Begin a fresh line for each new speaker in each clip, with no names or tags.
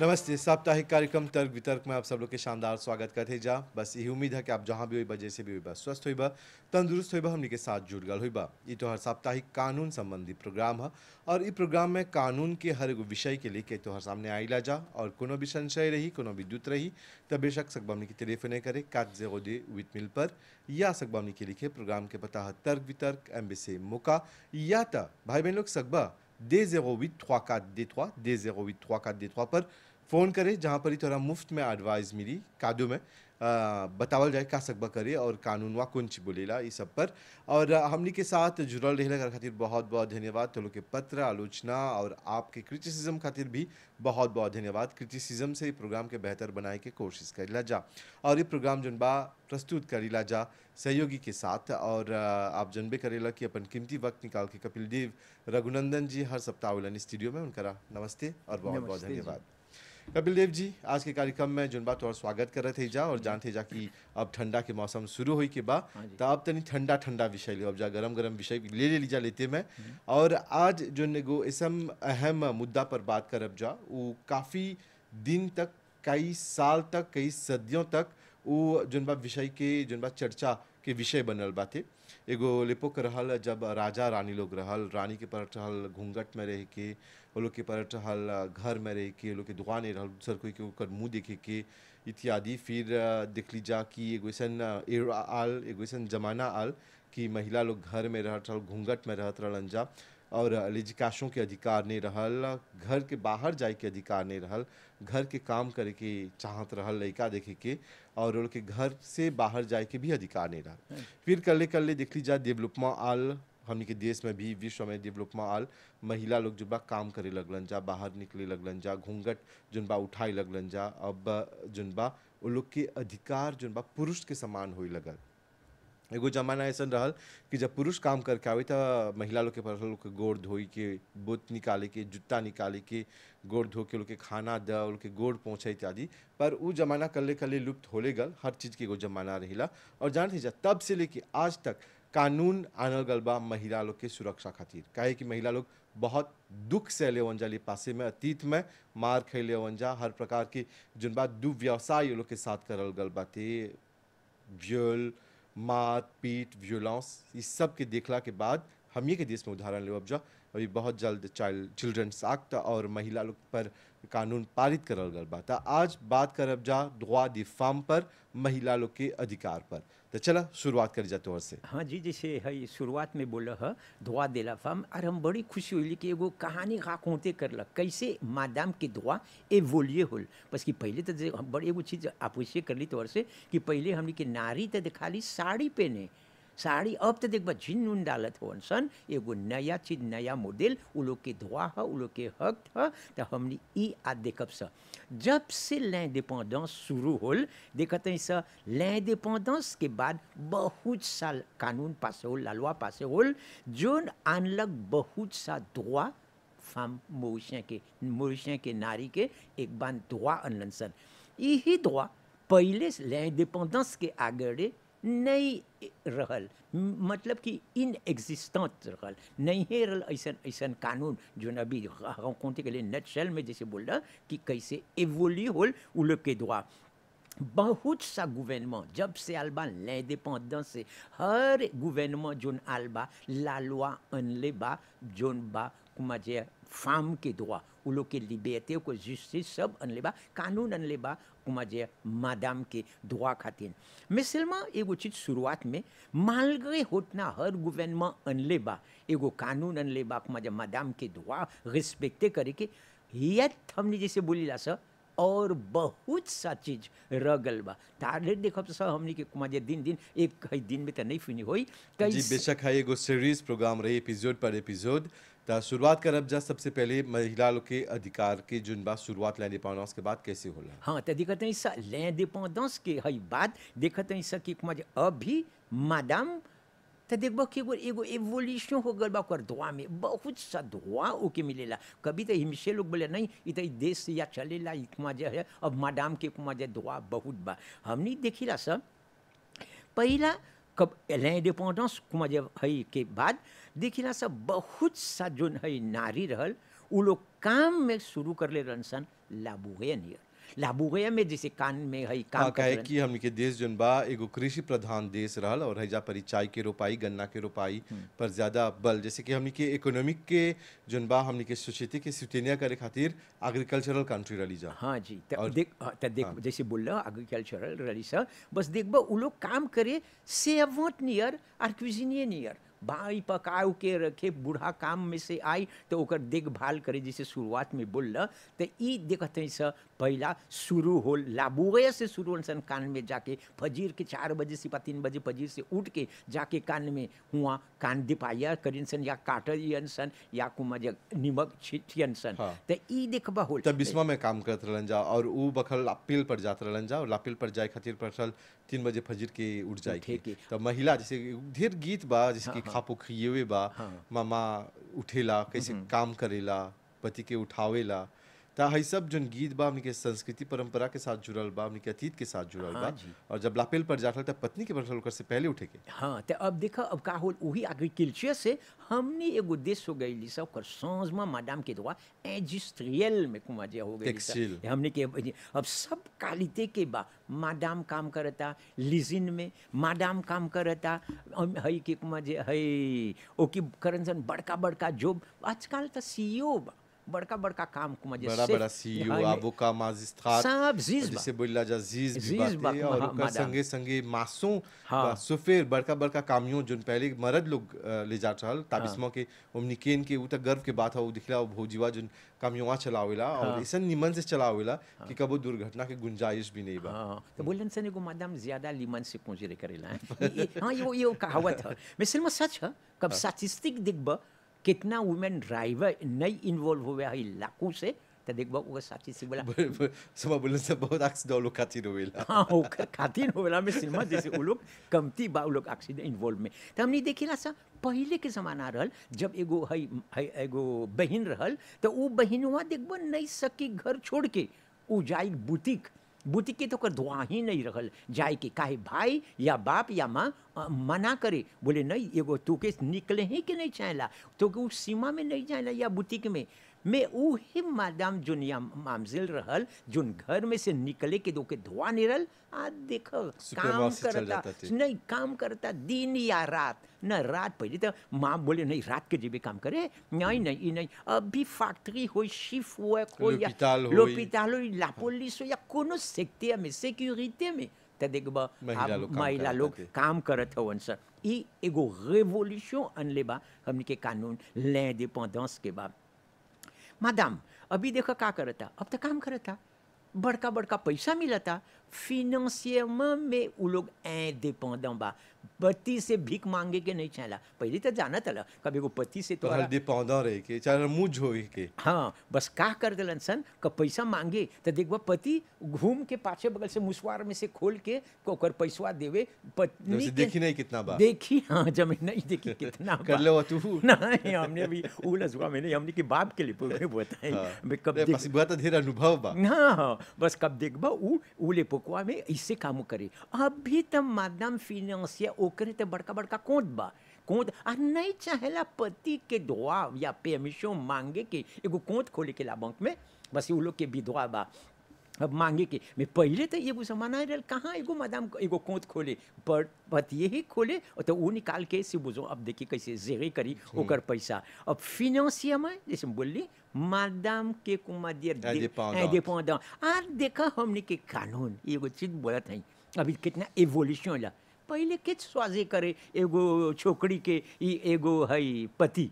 नमस्ते। साप्ताहिक कार्यक्रम तर्क वितर्क में आप सब लोग के शानदार स्वागत करते जा। बस यही उम्मीद है कि आप जहाँ भी होइबा, जैसे भी होइबा, स्वस्थ होइबा, तंदुरुस्त होइबा, हमनी के साथ जुड़ गल होइबा। ये तो हर साप्ताहिक कानून संबंधी प्रोग्राम है और इस प्रोग्राम में कानून के हर एगो विषय के लेके तो हर सामने आइला जा और कोनो भी संशय रही, कोनो भी दुत रही, तब बेशक सकबा हमनी के टेलीफोन करे 402 विथ मिल पर, या सकबा हमनी के लिखे प्रोग्राम के पता है तर्क वितर्क एमबीसी मोका, या ता भाई बहन लोग सकबा दे 0834 दे 0834 पर फ़ोन करे, जहाँ पर ही थोड़ा मुफ्त में एडवाइस मिली कादू में बतावल जाए का सकबा करे और कानूनवा कुछ बोलेला इस सब पर। और हमनी के साथ जुड़ल रहे कर खातिर बहुत बहुत धन्यवाद। तो लोग के पत्र आलोचना और आपके क्रिटिसिज्म खातिर भी बहुत बहुत धन्यवाद। क्रिटिसिज्म से प्रोग्राम के बेहतर बनाए के कोशिश करेला जा और ये प्रोग्राम जन बा प्रस्तुत करेला जा सहयोगी के साथ। और आप जनबे करेला कि अपन कीमती वक्त निकाल के कपिल देव रघुनंदन जी हर सप्ताह आवेलन स्टूडियो में, उनका नमस्ते और बहुत बहुत धन्यवाद। कपिल देव जी, आज के कार्यक्रम में जुन बात और स्वागत कर रहे थे जा और जानते जा कि अब ठंडा के मौसम शुरू हुई के बाद तो अब तनी ठंडा ठंडा विषय ले, अब जा गरम गरम विषय ले लीजा लेते में। और आज जो एगो इसम अहम मुद्दा पर बात करब जा, वो काफ़ी दिन तक, कई साल तक, कई सदियों तक वो जोन बा विषय के जोन बा चर्चा के विषय बनल बाते। एगो लेपोक रहल जब राजा रानी लोग रहल, रानी के परट रहल घूंघट में रह के, वो लोग के परट रहल घर में रह के, वो लोग के दुकान रहल, दूसर कोई के ओकर मुँह देखे के इत्यादि। फिर देख ली जा कि एगो ऐसन एरा आल, एगो ऐसन जमाना आल कि महिला लोग घर में रहत रहल, घूंघट में रहत रहलन जा और लिजिकाशों के अधिकार नहीं रहल, घर के बाहर जाए के अधिकार नहीं रहल, घर के काम करे के चाहत रहल लड़का देखे के, और उनके घर से बाहर जाए के भी अधिकार नहीं रहल। फिर कल्ले कल्ले देख ली जा डेवलपमेंट आल, हमनी के देश में भी विश्व में डेवलपमेंट आल, महिला लोग जो बा काम करे लगलन जा, बाहर निकले लगलन जा, घूंघट जोन बा उठाए लगलन जा। अब जोन बा वो लोग के अधिकार जोन बा पुरुष के समान होई लगल। एगो जमाना ऐसा रहल कि जब पुरुष काम करके आवे तो महिला लोग के पर लोग के गोड़ धोई के, बोत निकाले के, जूता निकाले के, गोड़ धो के लोग के खाना द, लोग के गोड़ पहुँचे इत्यादि। पर वो जमाना कल्ले कल्ले लुप्त होले गल, हर चीज़ के एगो जमाना रहिला। और जानते जा तब से लेके आज तक कानून आनल गल बा महिला लोग के सुरक्षा खातिर, काहे कि महिला लोग बहुत दुख सहले वन जाली पासे में, अतीत में मार खैले वन जा, हर प्रकार के जोन बात दुर्व्यवसाय ये लोग के साथ करल गल बाते, व्योल, मार पीट, वियोलेंस, इस सब के देखला के बाद हम ये के देश में उदाहरण ले अब जा अभी बहुत जल्द चिल्ड्रंस एक्ट और महिला लोग पर कानून पारित करल गल बा। त आज बात करब जा droit des femmes पर, महिला लोग के अधिकार पर। तो चला शुरुआत कर जा तोहर से।
हाँ जी, जैसे है शुरुआत में बोला है दुआ देला फम, और हम बड़ी खुशी हुई कि एगो कहानी राकोंते करलक कैसे मादाम के दुआ एवोल्यूए होल। बस कि पहले तो हम बड़ी एगो चीज़ अप्रिशिएट कर ली तौर से कि पहले हमने के नारी तो खाली साड़ी पहने, साड़ी अब तो देख झिन उन डालत हो सन, एगो नया चीज़, नया मॉडल, वो लोग के दुआ है, वो लोग के हक है। तो हमने ई आज देखब सा जब से l'indépendance शुरू होल, देखते हैं सा l'indépendance के बाद बहुत सा कानून पास होल, ला लॉ पास होल, जोन अनलग बहुत सा दुआ फम मोरिशियन के नारी के एक बार दुआ अनलन सन। यही दुआ पहले l'indépendance के आगे नहीं रहल, मतलब कि इन एग्जिस्टेंट रहल, नहीं है रहल ऐसा ऐसा कानून जो अभी रखते के लिए नटशेल में जैसे बोल रहा कि कैसे एवोल्यू होल उ लोग के द्वारा। बहुत सा गवर्नमेंट जब से आलबा l'indépendance से हर गवर्नमेंट जोन आलबा ला लॉ अनले बा जोन बा कुमाजे फार्म के द्वारा उ लोग के लिबर्टी को जस्टिस सब अनले बा, कानून अनले बा कुमाजे मादाम के दुआ खातिर। मिसलमा एगो चीज शुरुआत में मालग्रे होतना हर गवर्नमेंट अनले बा एगो कानून अनले बा कुमाजे मादाम के दुआ रिस्पेक्टे करे के, यत हमने जैसे बोली ला सा और बहुत सा चीज रगल बा। तारे देखब तो हमने के कुमाजे दिन दिन एक दिन में तो नहीं फिनी होई
जी बेशक है, एगो सीरीज प्रोग्राम रही एपिसोड पर एपिसोड। तो शुरुआत करब जा सबसे पहले महिला लोग के अधिकार के जोन बा शुरुआत l'indépendance के बाद कैसे होला।
हाँ, तो देखते हैं सा l'indépendance के हई बात देखते हैं सा कि कुमाजे अभी मादाम तो देखबो कि एगो एवोल्यूशन हो गल बा ओकर दुआ में, बहुत सा दुआ ओके मिलेला। कभी तो हिमशे लोग बोले नहीं इ तो देश से या चलेला इतना जो है, अब मादाम के कुमा जो दुआ बहुत बा। हमनी देखिला सब पहला कब l'indépendance कुमा जो है के बाद देखिला सब बहुत सा जोन है नारी रहल उ लोग काम में शुरू कर ले रहन सन लाबुगे नियर लाबुगे में जैसे कान में है काम
हाँ काहे
करत
कि हमनी के देश जोन बा एगो कृषि प्रधान देश रहल और हैजा पर चाय के रोपाई गन्ना के रोपाई पर ज्यादा बल जैसे कि हमनी के इकोनॉमिक के जोन बा हमनी के सोसाइटी के सुटेनिया करे खातिर एग्रीकल्चरल कंट्री रही जा
हाँ जी त
और
देख
हाँ
जैसे बोल रहा एग्रीकल्चरल रही सर बस देखबा उ लोग काम करे सेवंट नियर और क्विजिनियर नियर भाई पकाऊ के रखे बूढ़ा काम में से आई तो ओकर देखभाल करे जैसे शुरुआत में बोल तो ई देखत है सर पहला शुरू हो लाबुए से शुरू होल सन कान में जाके फजीर के 4 बजे से 3 बजे फजीर से उठ के जाके कान में हुआ कान दिपाया करिन सन या काटरियन सन या कुमज निमक छिटियन सन
हाँ
तो ई देखबा होल
तब बिस्मा में काम करत रहलन जा और ऊ बखल लापिल पर जात रहलन जा और लापिल पर जाए खातिर परसल 3 बजे फजर के उठ जाए
उठे
के
के
तब महिला जैसे ढेर गीत बा जैसे कि
हाँ
खापो खिएवे बा
हाँ
मामा उठेला कैसे काम करेला पति के उठावेला ता है सब जोन गीत बा हमनी के संस्कृति परंपरा के साथ जुड़ल बा हमनी के अतीत के साथ जुड़ल
हाँ
बा
जी
और जब लापेल पर जाता तब पत्नी के परसल ओकर से पहले उठे के
हाँ तो अब देखा अब का होल वही एग्रीकल्चर से हमने एगो देश हो गई सब कर सांझ में मैडम के द्वारा इंडस्ट्रियल में कुमाजे हो गई
टेक्सटाइल
हमने के अब सब क्वालिटी के बा मैडम काम करता लिजिन में मैडम काम करता है कि कुमाजे है ओकी करन सन बड़का बड़का जॉब आजकल तो सीईओ बा बड़का बड़का काम कुमाजे
बड़ा बड़ा सीईओ आबो का मजिस्ट्रेट
सब जीज बा
जैसे बोला जा जीज भी
जीज बा
बाते और
हाँ,
ओकर
मैडम
संगे संगे मासों
हाँ
सुफेर बड़का बड़का कामियों जोन पहले मर्द लोग ले जात रहल
हाँ
ताबिस्मो के ओमनिकेन के उ त गर्व के बात है उ दिखला भौजीवा जोन कामियों चलावेला और
हाँ
ऐसा निमन से चलावेला
हाँ
कि कबो दुर्घटना के गुंजाइश भी नहीं बा
हाँ तो बोलन सन एगो मैडम ज्यादा लीमन से पूछ करेला हाँ ये कहावत है मिसल में सच है कब
हाँ
स्टैटिस्टिक देखब कितना वुमेन ड्राइवर नहीं इन्वॉल्व हुए है लाखों से तो देखब वो स्टैटिस्टिक बोला
समा बोलन से बहुत एक्सीडेंट लोग खातिर होवेला
हाँ ओकर खातिर होवेला में सिनेमा जैसे वो लोग कमती बा वो लोग एक्सीडेंट इन्वॉल्व में तो हमने देखिला सा पहले के जमाना रहल जब एगो है एगो बहन रहल तो वो बहनवा देखब नहीं सकी घर छोड़ के वो जाई बुटीक बुटीक के तो कर दुआ ही नहीं रहल जाए के काहे भाई या बाप या माँ मना करे बोले नहीं एगो तू के निकले ही के नहीं चाहेला तो के उस सीमा में नहीं जाएला या बुटीक में मैं उही मैडम जोन या मामजिल रहल जोन घर में से निकले के दो के धुआं नहीं रहल आज देखो काम
सुपरमार्केट चल
करता
जाता थे
नहीं काम करता दिन या रात न रात पहले तो माँ बोले नहीं रात के जेबे काम करे नहीं नहीं नहीं अभी फैक्ट्री हो शिफ्ट हुआ हो या
l'hôpital होई
l'hôpital हो la police हो या कोनो सेक्टर में सिक्योरिटी में तो देखबा
महिला लोग काम
महिला
करत
लोग
थे
काम करत हवन सर ई एगो रेवोल्यूशन अनले बा हमनी के कानून l'indépendance के बा मैडम अभी देखो का करता अब तो काम करता बड़का बड़का पैसा मिलता फिनेंशियरमें में वो लोग इंडिपेंडेंट बा पति से भीख मांगे के नहीं चाहला पहले तो जाना था कभी को पति से
तो
तो
हल्दी पौधा रहे के चाहे मुझ होए के
हाँ बस का कर दिलन सन क पैसा मांगे तो देखबा पति घूम के पाछे बगल से मुसवार में से खोल के ओकर पैसा देवे पत्नी
जैसे
के
देखी नहीं कितना बा
देखी हाँ जब नहीं देखी कितना
कर ले वो तू
नहीं हमने भी वो लजुआ में नहीं हमने के बाप के लिए पूरे बताई
हाँ
मैं कब
रे
देख
पासी बात ढेर अनुभव बा
हाँ हाँ बस कब देखबा ऊ ले पोकुआ में इससे काम करे अभी तक मादाम फिनेंसिया ओकरे ते बड़का बड़का कोंत बा कोंत आ नहीं चाहेला पति के दुआ या परमिशन मांगे के एगो कोंत खोले के ला बैंक में बस उ लोग के विधवा बा अब मांगे के मैं पहले तो एगो जमाना रहल कहाँ एगो मादाम एगो कोंत खोले पर पतिए ही खोले और तो वो निकाल के से बुझो अब देखिए कैसे जेरे करी ओकर पैसा अब फिनेंसिया में जैसे बोली मादाम के कुमादियर इंडिपेंडेंट आ देखा हमने के कानून एगो चीज बोलत है अभी कितना एवोल्यूशन ला पहले के स्वाजे करे एगो छोकरी के ई एगो है पति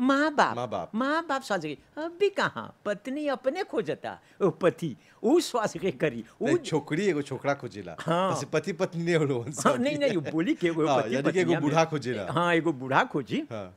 माँ बाप स्वाजे अभी कहाँ पत्नी अपने खोजता ओ पति वो स्वाजे करी
वो छोकरी एगो छोकरा खोजेला
हाँ
बस पति पत्नी ने होलो
हाँ, नहीं नहीं बोली के एगो पति
यानी कि एगो बूढ़ा खोजेला
हाँ एगो बूढ़ा खोजी
हाँ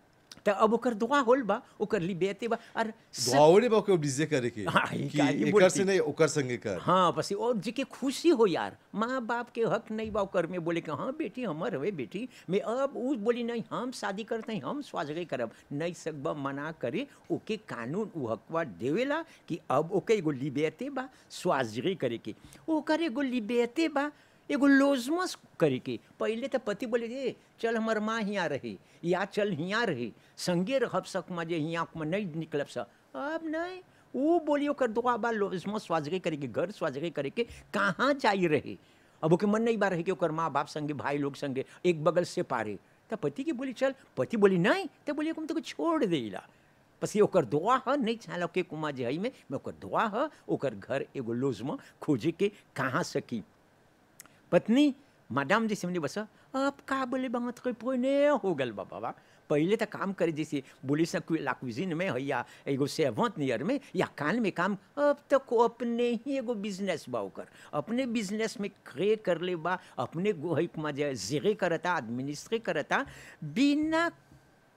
तो अब ओकर दुआ होल बा ओकर लिबेते बा और
दुआओ बा के डिजे करे के
हाँ,
कि
का ये
एकर से
बोलती
नहीं ओकर संगे कर
हाँ बस और जी के खुशी हो यार माँ बाप के हक नहीं बा ओकर में बोले कि हाँ बेटी हमर हवे बेटी मैं अब उस बोली नहीं हम शादी करते हैं हम स्वाजगे करब नहीं सकबा मना करे ओके कानून उ हकवा देवेला कि अब ओके एगो लिबेते बा स्वाजगे करे के ओकर एगो लिबेते बा एगो लोजमस करे के पहले तो पति बोले ए चल हमार माँ हियाँ रहे या चल हियाँ रहे संगे रहब सक मजे हियाँ में नहीं निकलब सा अब नहीं वो बोली ओकर दुआ बा लोजमा स्वाजरे करे के घर स्वाजरे करे के कहाँ जाई रहे। अब ओके मन नहीं बा रहे कि ओकर माँ बाप संगे भाई लोग संगे एक बगल से पारे। तब पति की बोली चल, पति बोली नहीं, तब बोली हम तो छोड़ देला। बस ये ओकर दुआ है, नहीं चाहला के कुमा जे हई में मैं ओकर दुआ है ओकर घर एगो लोजमा खोजे के कहाँ सकी। पत्नी मैडम जैसे हमने बस अब का बोले बात कोई पोने हो गल बाबा। पहले तो काम करे जैसे बोली सा ला कुजिन में है या एगो सेवंत नियर में या कान में काम। अब तो को अपने ही एगो बिजनेस बा ओकर, अपने बिजनेस में क्रिए कर ले बा, अपने गोहई कुमा जे जिरे करता एडमिनिस्ट्रे करता बिना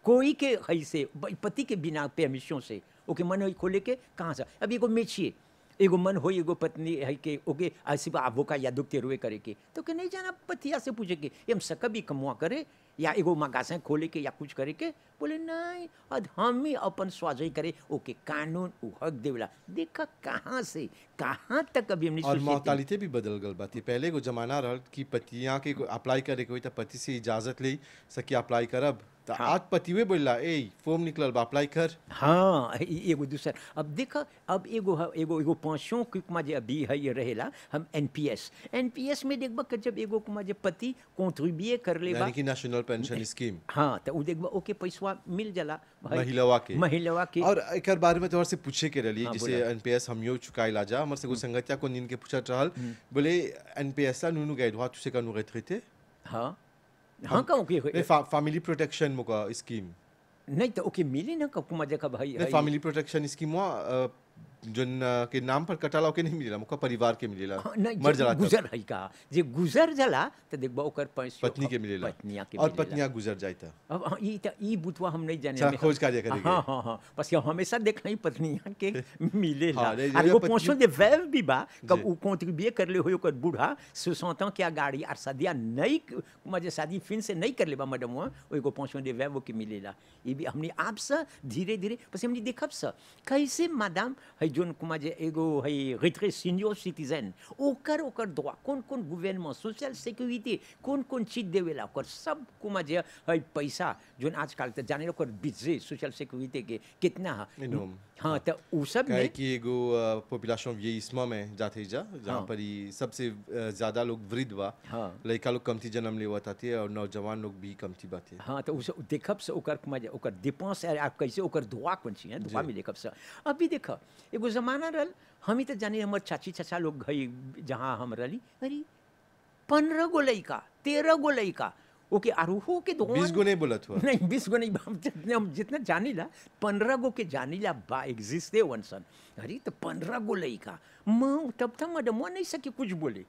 कोई के हई से पति के बिना परमिशन से। ओके मन होई खोले के कहाँ से अब एगो मेचिए एगो मन हो एगो पत्नी है के ओके ऐसी आवो का या दुखते रुए करे के तो के नहीं जाना पतिया से पूछे के हम सकबी कमुआ करे या एगो मगासे खोले के या कुछ करे के। बोले नहीं अब हम ही अपन स्वाजई करे ओके कानून उ हक देवला। देखा कहाँ से कहाँ तक अभी हमने
और मौतालिते भी बदल गल बाती। पहले को जमाना रहा कि पतियाँ के अप्लाई करे कोई तो पति से इजाजत ले सकी अप्लाई करब तो
हाँ।
आज पतिवे बोला ए फॉर्म निकलल बा अप्लाई कर।
हाँ एगो दूसर अब देखा अब एगो एगो एगो पाँचों कुमा जे अभी है ये रहेला हम एनपीएस में देखबा कि जब एगो कुमा जे पति कॉन्ट्रीब्यूए कर ले बा
यानी कि नेशनल पेंशन स्कीम।
हाँ तो उ देखबा ओके पैसा मिल जाला
महिलावा के। और एक बारे में तोहर से पूछे के रही
हाँ,
जैसे एनपीएस हम यो चुकाइला जा हमर से संगतिया को नीन के पूछत रहल बोले एनपीएस ला नुनु गए धवा तुसे कनु गए थे।
हाँ हाँ कहूँ कि
फैमिली प्रोटेक्शन मुका स्कीम
नहीं तो ओके मिली ना कुमा जे का भाई
फैमिली प्रोटेक्शन स्कीम जन के नाम पर कटाला के नहीं मिलेला मुका परिवार के मिलेला।
हाँ, नहीं
मर जाला
गुजर है का जे गुजर जाला तो देखबा ओकर पैसा
पत्नी के मिलेला
पत्निया के
और पत्नियां गुजर जाता।
अब हाँ, ई बुतवा हम नहीं जाने
अच्छा, खोज कार्य करेंगे।
हाँ हाँ हाँ बस ये हमेशा देखा ही पत्नियां के मिले ला
हाँ, नहीं,
और
जो
वो
पत्नी-
पोंछो दे वेव भी बा कब
जी।
उ कॉन्ट्रीब्यूट कर ले हो ओकर बूढ़ा 60 क्या गाड़ी और शादियां नहीं मजे शादी फिन से नहीं कर ले बा मैडम वो एगो पोंछो दे वेव के मिलेला। ये भी हमने आप से धीरे धीरे बस हमने देखब स कैसे मैडम है जोन कुमा जे एगो है रिट्रे सीनियर सिटीजन ओकर ओकर दुआ कौन कौन गवर्नमेंट सोशल सिक्योरिटी कौन कौन चीज देवेला ओकर सब कुमा जे है पैसा जोन आजकल तो जाने ओकर बिजे सोशल सिक्योरिटी के कितना है।
इनोम।
हाँ तो उ सब
काहे
में
कि एगो पॉपुलेशन vieillissement में जाते जा जहाँ
हाँ।
पर ही सबसे ज्यादा लोग वृद्ध बा।
हाँ।
लड़का लोग कमती जन्म लेवत आते और नौजवान लोग भी कमती बाते।
हाँ तो उस देखब से ओकर मजा ओकर डिपेंस आप कैसे ओकर दुआ कौन सी है दुआ में देखब से। अभी देख एगो जमाना रहल हम ही तो जानी हमर चाची चाचा लोग गई जहाँ हम रही अरे 15 गो लड़का 13 गो लड़का ओके आरूहो के
20 गो नहीं बोलत हुआ।
नहीं 20 गो नहीं हम जितना जानी ला 15 गो के जानी ला बा एग्जिस्टे वनसन। अरे तो 15 गो लड़का मैं तब तक मैडम नहीं सके कुछ बोले।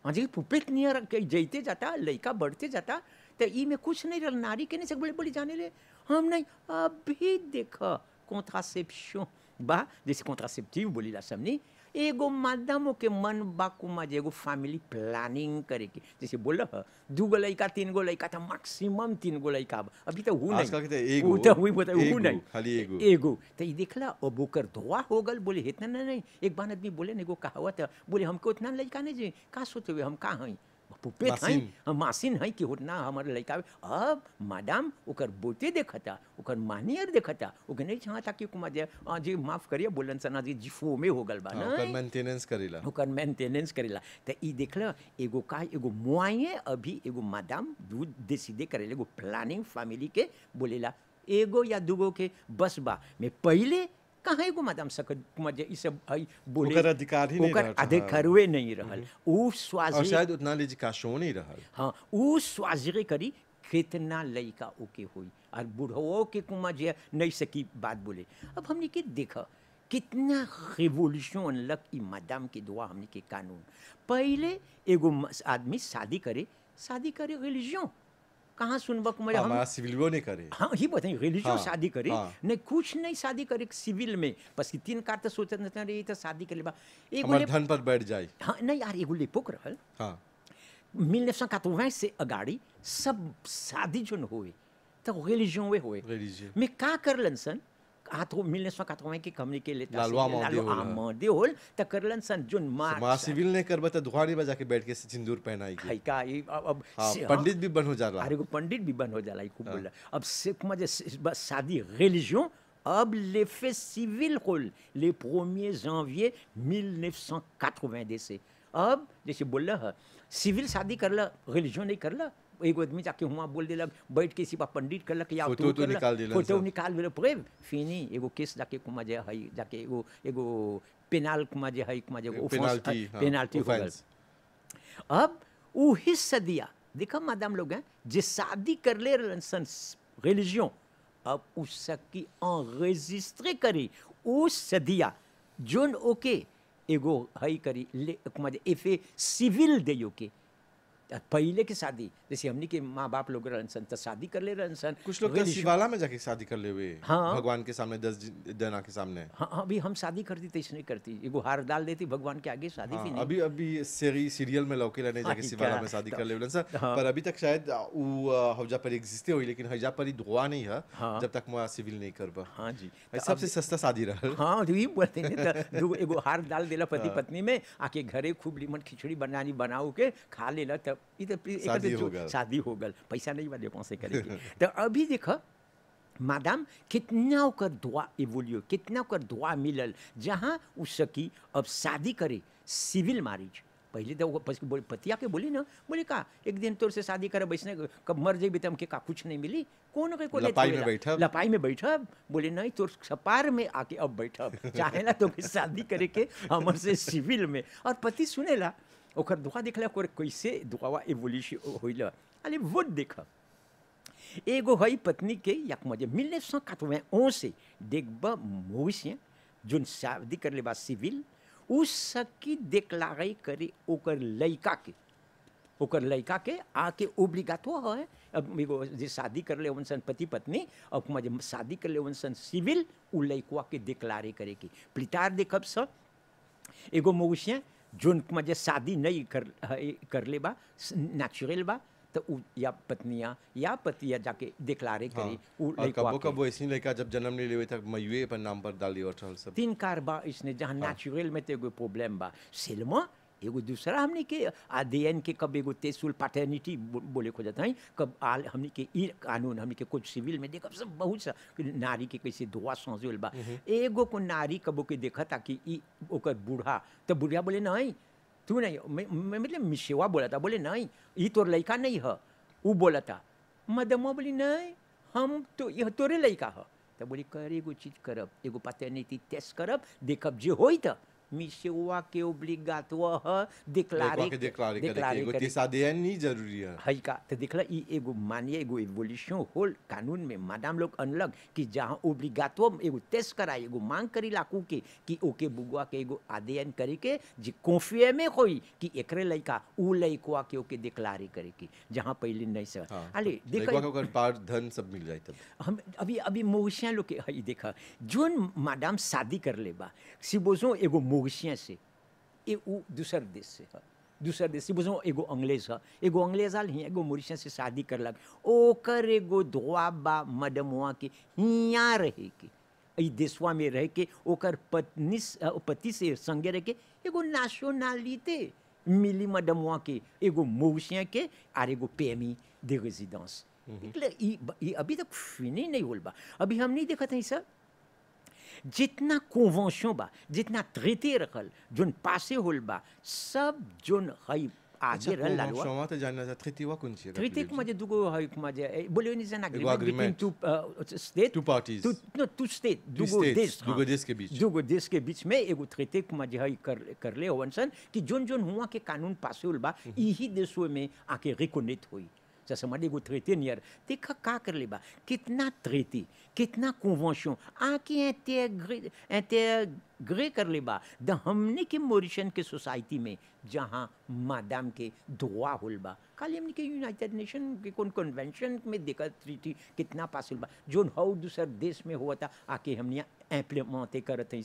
हाँ जी पुपेट नियर जैते जाता लड़का बढ़ते जाता तो ई में कुछ नहीं रहा नारी के नहीं सक बोले बोली जाने ले हम नहीं अभी देख कॉन्ट्रासेप्शन बा जैसे कॉन्ट्रासेप्टिव बोली ला सबने एगो माध्यमों के मन बा कुमा एगो फैमिली प्लानिंग करे के जैसे बोल 2 गो लड़का 3 गो लड़का था मैक्सिमम 3 गो लड़का अभी तो हूँ
आजकल के तो
नहीं
एगो,
तो हुई बता हूँ
एगो,
नहीं
खाली एगो।
एगो तो ये देखला अब ओकर दुआ हो गल बोले इतना नहीं। एक बार आदमी बोले एगो कहावत है बोले हमको उतना लड़का नहीं जी का सोचे हुए हम का हई पुपेट हई हम मासिन हई कि उतना हमारे लड़का अब मैडम ओकर बोते देखता ओकर मानियर देखता ओके नहीं चाहता कि कुमा जी माफ करिए बोलन सना जी जिफो में हो गल बा
हाँ,
ना
ओकर मेंटेनेंस करेला।
ओकर मेंटेनेंस करेला तो ई देखला एगो का एगो मुआये अभी एगो मैडम दूध डिसीडे करेला एगो प्लानिंग फैमिली के बोलेला एगो या दूगो के बस बा मैं पहले कहाँ एगो मैडम सकत मजे ई सब आई बोले
ओकर अधिकार ही नहीं
ओकर
रहल।
अधिकारवे नहीं रहल उ
और
स्वाजी
शायद उतना लेजिकाशो नहीं रहल।
हाँ उ स्वाजरे करी कितना लड़का ओके हुई और बूढ़ो के कुमा जे नहीं सकी बात बोले। अब हमने के देखा कितना रिवोल्यूशन लग ई मैडम के दुआ हमने के कानून पहले एगो आदमी शादी करे रिलीजन कहाँ सुनबक मजा हम
हमारा सिविल नहीं करे।
हाँ ही बताइए रिलीजन
हाँ,
शादी करे
हाँ।
नहीं कुछ नहीं शादी करे सिविल में बस कि 3 कार तो सोचत नहीं रही तो शादी के लिए बा एगो
हमार
ले
धन पर बैठ जाए।
हाँ नहीं यार एगो लेपोक रहल
हाँ
1980 से अगाड़ी सब शादी जोन हुए तो रिलीजन वे हुए
Religion।
मैं का करलन सन हाथ 1980 के कमनी के लिए
लालवा मांदे होल।
आमदे होल त करलन सन जोन
हमारा
मार
सिविल नहीं करबा तो दुकानी बजा के बैठ के सिंदूर पहनाई
है का ई अब
हाँ
से-
पंडित भी बन हो जाला।
अरे को पंडित भी बन हो जाला ई खूब बोला अब सिख में जे बस शादी रिलीजन अब l'effet civil होल le 1er janvier 1980 से। अब जैसे बोल रहा है सिविल शादी करला रिलीजन नहीं करला, एगो आदमी जाके हुआ बोल देलक बैठ के सिपा पंडित करलक या
फोटो तो निकाल देलन
फोटो
सब।
निकाल देलक प्रेम फिनी एगो केस जाके कुमा जे हई जाके एगो पेनाल कुमा जे हई कुमा जे
पेनाल्टी, हाँ,
पेनाल्टी हो गल।
offense।
अब वही सदिया देखा मादाम लोग हैं जे शादी कर ले सन रिलीजन, अब उसकी enregistré करी उस सदिया जोन ओके एगो हई करी ले कुमार एफे सिविल दे के पहले की शादी जैसे हमनी के माँ बाप लोग रहन सन तो शादी कर ले रहन सन
कुछ लोग तो
religion-
शिवाला में जाके शादी कर ले हुए,
हाँ।
भगवान के सामने 10 जना के सामने।
हाँ हाँ, अभी हम शादी करती तो इसने करती एगो हार डाल देती भगवान के आगे शादी
हाँ,
भी नहीं।
अभी अभी सीरियल में लौके रहने जाके
हाँ,
शिवाला
क्या?
में शादी
तो-
कर ले हुए सर।
हाँ।
पर अभी तक शायद वो हौजा पर एग्जिस्टे हुई, लेकिन हौजा पर ही धुआ नहीं है
हाँ।
जब तक मैं सिविल नहीं करबा।
हाँ जी
सबसे सस्ता शादी रहल।
हाँ तो यही बोलते हैं तो दूगो एगो हार डाल देला पति
हाँ।
पत्नी में आके घरे खूब लीमन खिचड़ी बनाओ के खा लेला तब ई तो एकर
शादी
तो
हो गल।
शादी हो गल, पैसा नहीं वाले कौन से करेंगे। तो अभी देखो मादाम कितना ओकर दुआ एवोल्यू कितना ओकर दुआ मिलल जहाँ उ सकी अब शादी करे सिविल मैरिज। पहले तो बोले पतिया के बोली ना बोले का एक दिन तोर से शादी करे बैसने कब मर जेबी तो हमके का कुछ नहीं मिली कौन को
लपाई में बैठब।
लपाई में बैठब बोले नहीं तोर सपार में आके अब बैठब चाहेला तो शादी करे के हमर से सिविल में। और पति सुनेला ओकर दुआ देखला ओकर कैसे दुआवा एवोल्यूशन होइला अरे वो देखा एगो हई पत्नी के या मजे 1991 से देखबा मोइसिया जोन शादी कर ले बा सिविल उस सकी डिक्लारे करे ओकर लड़का के आके ओब्लिगातो है। अब एगो जे शादी कर ले सन पति पत्नी अब मजे शादी कर ले सन सिविल उ लड़का के डिक्लारे करे की प्लिटार देखब सब एगो मोइसिया जोन मजे शादी नहीं कर ले बा नेचुरल बा तो या पत्नियां या पतिया जाके डिक्लारे करे उ
और
लड़का
कबो
के।
कबो ऐसी लड़का जब जन्म नहीं लेवे तक मयुए पर नाम पर डाल दिया रहल सब।
3 कार बा इसने जहाँ नेचुरल में तो एगो प्रॉब्लम बा सिल्मा एगो दूसरा हमने के ADN के कब एगो तेसुल पैटर्निटी बोले खोजत हैं कब आल हमने के ई कानून हमने के कुछ सिविल में देखब सब बहुत सा नारी के कैसे दुआ समझल बा एगो को नारी कबो के देखा ताकि ई ओकर बूढ़ा तो बुढ़िया बोले नहीं तू नहीं मैं मतलब मिशेवा बोला था बोले नहीं ये तोर लड़का नहीं है वो बोला था मदमा बोली नहीं हम तो यह तोरे लड़का है तो बोली कर एगो चीज करब एगो पैटर्निटी टेस्ट करब देखब जे होई त मिशेवा के ओब्लिगातो है डिक्लारे
डिक्लारे करे एगो तीसरा ADN नहीं जरूरी है।
हई का तो देखला ई एगो मानिए एगो एवोल्यूशन होल कानून में मादाम लोग अनलग कि जहाँ ओब्लिगातो एगो टेस्ट कराई एगो मांग करी लाकू के कि ओके बुगवा के एगो ADN करे के जे कॉन्फियर में होई कि एकरे लइका उ लइकवा के ओके डिक्लारे करे के जहाँ पहले नहीं सर
हाँ।
अले
लड़का
देखा
के ओकर पार धन सब मिल जाए तब।
हम अभी अभी मोगिसिया लोग के हई देखा जोन मादाम शादी कर ले बा सिबोजो एगो मोगिसिया से ए उ दूसर देश से है दूसर देश से बोझो एगो अंग्रेज आल ही एगो मोरिशियस से शादी करलक ओकर एगो दुआ बा मडमुआ के हियाँ रहे के ई देशवा में रह के ओकर पति से संगे रह के एगो नेशनलिटी मिली मडमुआ के एगो मोगिसिया के और एगो पेमी दे रेजिडेंस। ई अभी तक फिनी नहीं होल बा। अभी हम नहीं देखत हैं सर जितना कन्वेंशन बा जितना ट्रीटी रखल जोन पासे होल बा सब जोन हई आगे रहल लालवा
क्षमा तो जानना था ट्रीटीवा कौन सी है?
ट्रीटी के मजे दुगो हई के मजे बोले नहीं जना
एगो
agreement between two state
Two parties.
Two state
Two
दुगो
states,
देश
दुगो देश के बीच।
दुगो देश के बीच में एगो ट्रीटी के मजे हई कर ले होवन कि जोन जोन हुआ के कानून पासे होल बा यही देशों में आके रिकॉग्निट हुई जैसे हमारे एगो ट्रीटी नियर देखा का कर ले बा कितना ट्रीटी कितना कन्वेंशन आके इंटेग्रे कर ले बा द हमने के मॉरिशन के सोसाइटी में जहाँ मादाम के दुआ होल बा खाली हमने के यूनाइटेड नेशन के कौन कन्वेंशन में देखा ट्रीटी कितना पास होल बा जोन हौ दूसर देश में हुआ था आके हमने इम्प्लीमेंट करत हैं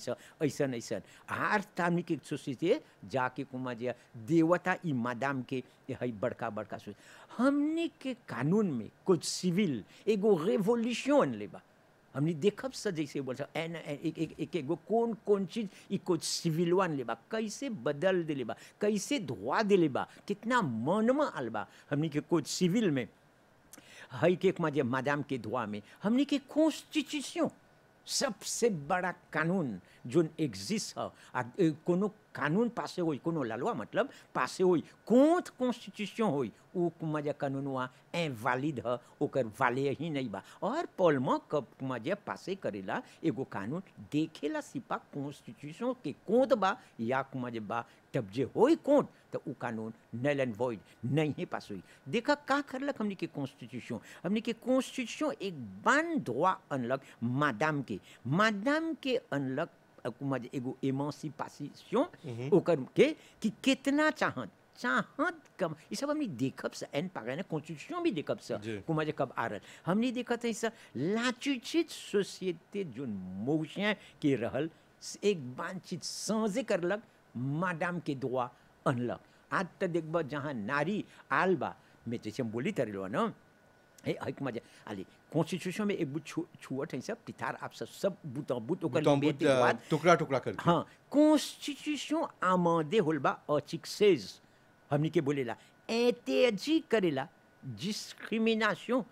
ऐसा ऐसा हर हमने के सोसाइटी जाके कुमा जे देवता ई मादाम के हई बड़का बड़का सोच हमने के कानून में कुछ सिविल एगो रेवोल्यूशन ले बा हमने देखब से जैसे बोल एक एगो कौन कौन चीज ई कुछ सिविलवान ले बा कैसे बदल दिले बा कैसे धोआ दिले बा कितना मन में आल बा हमने के कुछ सिविल में हई के मादाम के धोआ में हमने के कॉन्स्टिट्यूशन सबसे बड़ा कानून जो एग्जिस्ट है कोनो कानून पासे होई कोनो लालवा मतलब पासे होई contre कॉन्स्टिट्यूशन होई उ मजा कानूनवा इनवैलिड है ओकर वाले ही नहीं बा और पॉलमा कब मजा पासे करेला एगो कानून देखेला सिपा कॉन्स्टिट्यूशन के कोंत बा या मजा बा तब जे होई कोंत तो उ कानून नल एंड वॉइड नहीं है पास हुई देखा का करलक हमनी के कॉन्स्टिट्यूशन एक बान droit अनलक मादाम के अनलक एगो एमांसिपेशन ओकर के कि कितना चाहत कम ये सब हमने देखब से एन पागे ना कॉन्स्टिट्यूशन भी देखब से कुमार कब आ रहा हमने देखा था ऐसा लाचुचित सोसाइटी जो मोशन के रहल एक बांचित सांझे करलक मादाम के दुआ अनलक आज तक देखब जहाँ नारी आल बा मैं जैसे हम बोली तरलो ना एक मजा आली कॉन्स्टिट्यूशन में एक छुअट है सब पितार आप सब बुत ओकर
टुकड़ा करके
हाँ कॉन्स्टिट्यूशन आमादे होलबा सेज हमनी के बोलेला इंटरजी करेला discrimination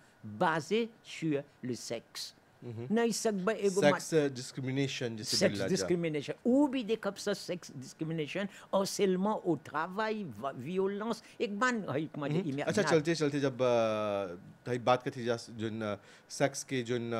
basée sur le sexe नहीं सकबा एगो
सेक्स डिस्क्रिमिनेशन जिसे
सेक्स डिस्क्रिमिनेशन वो भी देखब सा सेक्स डिस्क्रिमिनेशन और सेलमा au travail violence एक बान है मजे
अच्छा चलते जब भाई बात करती जा जोन सेक्स के जोन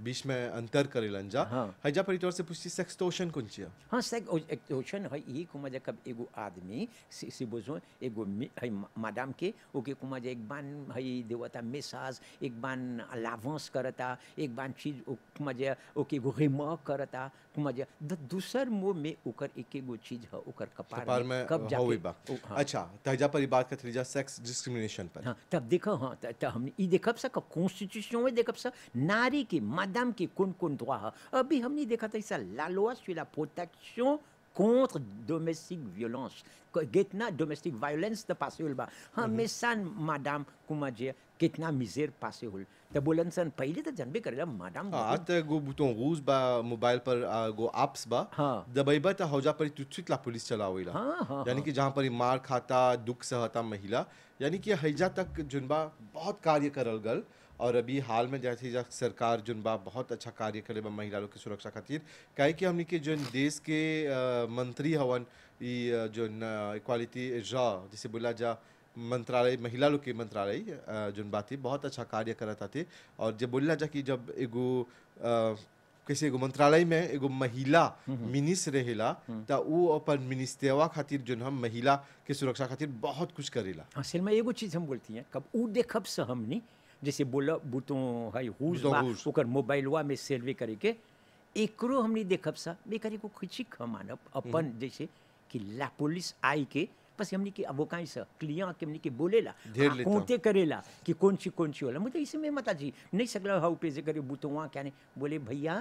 बीच में अंतर करेलन जा हजा पर तौर से पूछती सेक्सटोशन कौन छिया
हां सेक्सटोशन है ये को मजे कब एगो आदमी से बोझो एगो है मैडम के ओके को मजे एक बान है देवता मैसेज एक बान लावांस करता एक बान चीज मजे ओके एगो रिमार्क करता मजे दूसर मुंह में ओकर एक एगो चीज है ओकर कपार
में
कब जाके
अच्छा तहजा पर बात करती जा सेक्स डिस्क्रिमिनेशन पर
हां तब देखो हां तब हमने ई देखब सा कॉन्स्टिट्यूशन में देखब सा नारी के मादाम के कौन droit है अभी हमने देखा था ça la loi sur la protection contre domestic violence कितना डोमेस्टिक वायलेंस तो पासे होल बा हमेशा मादाम कुमाजे कितना मिजेर पासे होल तो बोलन सन पहले तो जानबे करेला मादाम
आज तक गो बुतों रूज बा मोबाइल पर गो एप्स बा दबाइबा त हौजा पर तुछित ला पुलिस चलावेला यानी कि जहां पर मार खाता दुख सहता महिला यानी कि हैजा तक जुनबा बहुत कार्य करल गल और अभी हाल में जैसे सरकार जुनबा बहुत अच्छा कार्य करे बा महिला लोग की सुरक्षा खातिर काहे कि हमनी के जोन देश के मंत्री हवन ई जोन इक्वालिटी जा जिसे बोला जा मंत्रालय महिला लोग के मंत्रालय जोन बात बहुत अच्छा कार्य करता थे और जब बोला जा कि जब एगो किसी एगो मंत्रालय में एगो महिला मिनिस रहेला त उ अपन मिनिस्टेवा खातिर जोन हम महिला के सुरक्षा खातिर बहुत कुछ करेला
असल में एगो चीज हम बोलती हैं कब उ देखब से हमनी जैसे बोला बुतों है हुज बा ओकर मोबाइलवा में सेल्वे करे के एकरो हमनी देखब सा बेकरी को खुशी खमानब अपन जैसे कि ला पुलिस आई के बस हमनी के अब काई सा क्लियर के हमनी के बोलेला कोंते करेला कि कौन सी होला मुझे इसमें मता जी नहीं सकला हाउ पे जे करे बुतवा क्या ने बोले भैया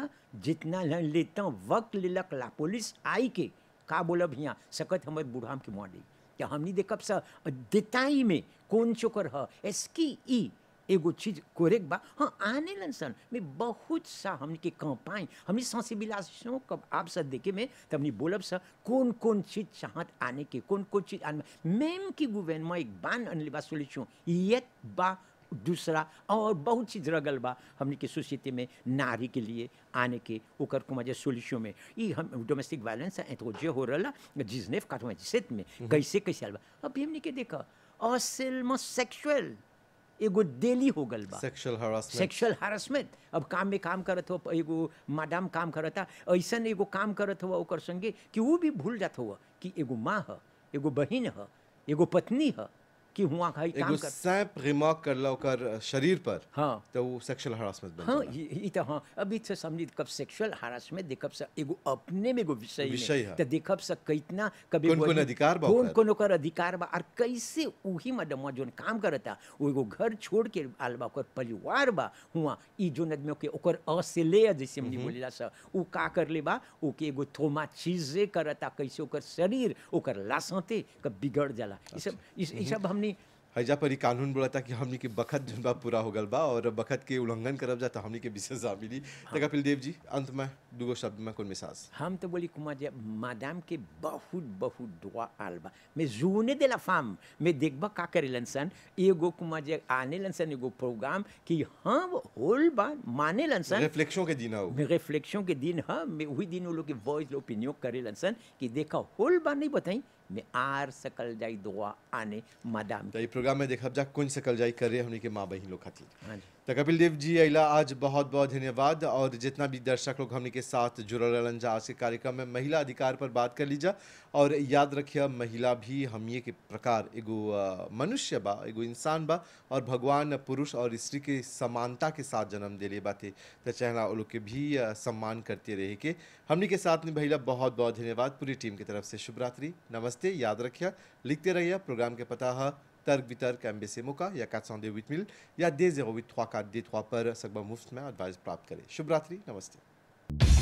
जितना लेता वक्त लेलक ला पुलिस आई के का बोला भैया सकत हमर बूढ़ाम के मोड़ी क्या हमनी देखब सा देताई में कौन चोकर है एसकी ई एगो चीज कोरेक बा हाँ आने लनसन में बहुत सा हमने के कंपाइन हमने सेंसिबिलाइजेशन कब आप सब देखे में तब हमने बोलब सा कौन चीज चाहत आने के कौन चीज आने मैम की गवर्नमेंट एक बान अनले बा सोल्यूशन ये बा दूसरा और बहुत चीज रगल बा हमने के सोसाइटी में नारी के लिए आने के ओकर को मजे सोल्यूशन में ये हम डोमेस्टिक वायलेंस इंट्रोड्यूस हो रहा 1997 में कैसे आल बा अभी हमने के देखा असल में सेक्सुअल एगो डेली हो गल बा सेक्सुअल हरासमेंट अब काम में काम करत हो एगो मैडम काम करता ऐसा एगो काम करत हो ओकर संगे कि वो भी भूल जात हो कि एगो माँ है एगो बहन है एगो पत्नी है कि हुआ खाई काम कर
सैप रिमार्क करला ओकर शरीर पर
हाँ
तो वो सेक्सुअल हरासमेंट बन
हाँ ये तो हाँ अभी से समझी कब सेक्सुअल हरासमेंट देखब से एगो अपने में एगो विषय है तो देखब से कितना कभी
कौन अधिकार बा
कौन ओकर अधिकार बा और कैसे वही मैडम जोन काम करता वो एगो घर छोड़ के आल बा ओकर परिवार बा हुआ ई जोन आदमी के ओकर असले जैसे हमनी बोलेला सा उ का कर ले बा ओके एगो थोमा चीजें करता कैसे ओकर शरीर ओकर लाशते कब बिगड़ जाला ई सब हमनी
हैजा पर ही कानून बोला था कि हमनी के बखत जोन बा पूरा हो गल बा और बखत के उल्लंघन करब जा तो हमनी के भी सजा मिली। तो कपिल देव जी अंत में दुगो शब्द में कौन मिसाज?
हम तो बोली कुमार जी मादाम के बहुत बहुत दुआ आल बा मैं जूने de la femme मैं देखबा का करेलन सन एगो कुमार जी आने लन सन एगो प्रोग्राम कि हाँ वो होल बा माने लन सन
रिफ्लेक्शन के दिन हो
मैं रिफ्लेक्शन के दिन हाँ मैं वही दिन वो लोग के वॉइस ओपिनियन करेलन सन कि देखा होल बा नहीं बताई मैं आर सकल जाई दुआ आने मादाम
तो ये प्रोग्राम में देखब जा कौन सकल जाई करे हमनी के माँ बहन लोग खातिर।
हाँ जी
तो कपिल देव जी अला आज बहुत बहुत धन्यवाद। और जितना भी दर्शक लोग हमने के साथ जुड़ल रहलन जा आज के कार्यक्रम में महिला अधिकार पर बात कर लीजा। और याद रखिए महिला भी हमिए के प्रकार एगो मनुष्य बा, एगो इंसान बा और भगवान पुरुष और स्त्री के समानता के साथ जन्म दिले बाते। तो चाहना वो लोग के भी सम्मान करते रहे के हमने के साथ में महिला बहुत बहुत धन्यवाद। पूरी टीम की तरफ से शुभ रात्रि, नमस्ते। याद रखिए लिखते रहिए प्रोग्राम के पता है तर्क वितर्क एम्बेसी मोका या 402 या 208 3 4 2 3 पर सकबा मुफ्त में एडवाइस प्राप्त करें। शुभ रात्रि, नमस्ते।